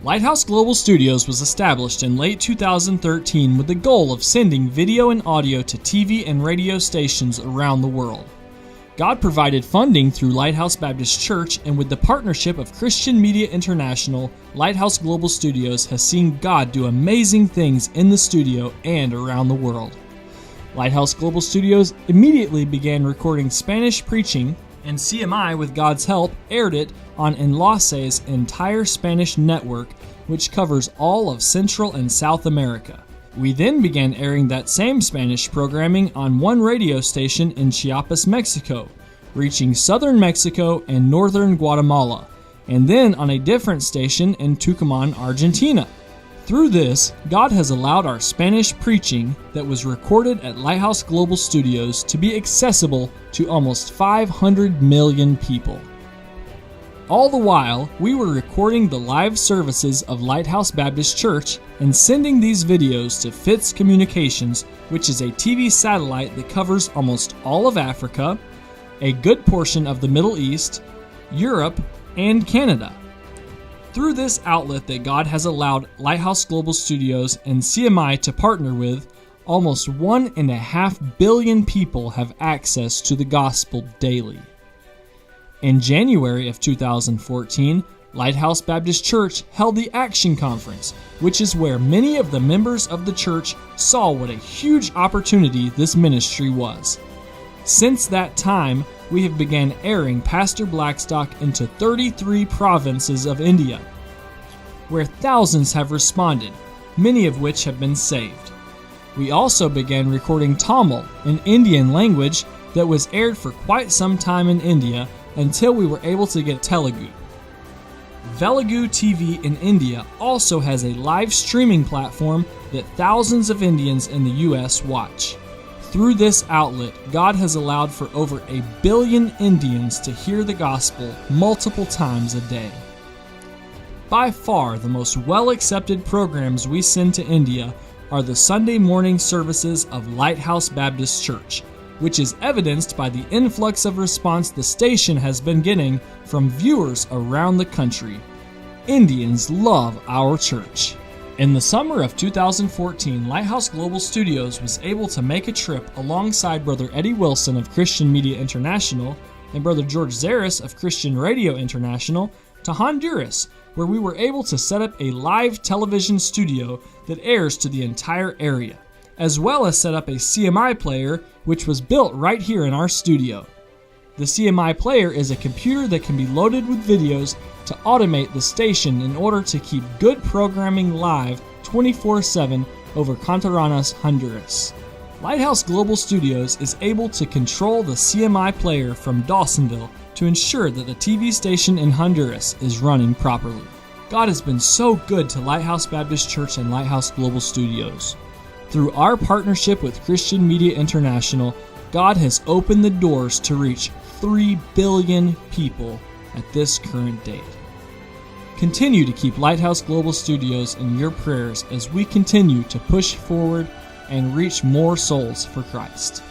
Lighthouse Global Studios was established in late 2013 with the goal of sending video and audio to TV and radio stations around the world. God provided funding through Lighthouse Baptist Church, and with the partnership of Christian Media International, Lighthouse Global Studios has seen God do amazing things in the studio and around the world. Lighthouse Global Studios immediately began recording Spanish preaching, and CMI, with God's help, aired it on Enlace's entire Spanish network, which covers all of Central and South America. We then began airing that same Spanish programming on one radio station in Chiapas, Mexico, reaching southern Mexico and northern Guatemala, and then on a different station in Tucumán, Argentina. Through this, God has allowed our Spanish preaching that was recorded at Lighthouse Global Studios to be accessible to almost 500 million people. All the while, we were recording the live services of Lighthouse Baptist Church and sending these videos to Fitz Communications, which is a TV satellite that covers almost all of Africa, a good portion of the Middle East, Europe, and Canada. Through this outlet that God has allowed Lighthouse Global Studios and CMI to partner with, almost 1.5 billion people have access to the gospel daily. In January of 2014, Lighthouse Baptist Church held the Action Conference, which is where many of the members of the church saw what a huge opportunity this ministry was. Since that time, we have begun airing Pastor Blackstock into 33 provinces of India, where thousands have responded, many of which have been saved. We also began recording Tamil, an Indian language that was aired for quite some time in India until we were able to get Telugu. Velugu TV in India also has a live streaming platform that thousands of Indians in the U.S. watch. Through this outlet, God has allowed for over 1 billion Indians to hear the gospel multiple times a day. By far, the most well-accepted programs we send to India are the Sunday morning services of Lighthouse Baptist Church, which is evidenced by the influx of response the station has been getting from viewers around the country. Indians love our church. In the summer of 2014, Lighthouse Global Studios was able to make a trip alongside Brother Eddie Wilson of Christian Media International and Brother George Zaris of Christian Radio International to Honduras, where we were able to set up a live television studio that airs to the entire area, as well as set up a CMI player, which was built right here in our studio. The CMI player is a computer that can be loaded with videos to automate the station in order to keep good programming live 24/7 over Cantaranas, Honduras. Lighthouse Global Studios is able to control the CMI player from Dawsonville to ensure that the TV station in Honduras is running properly. God has been so good to Lighthouse Baptist Church and Lighthouse Global Studios. Through our partnership with Christian Media International, God has opened the doors to reach 3 billion people at this current date. Continue to keep Lighthouse Global Studios in your prayers as we continue to push forward and reach more souls for Christ.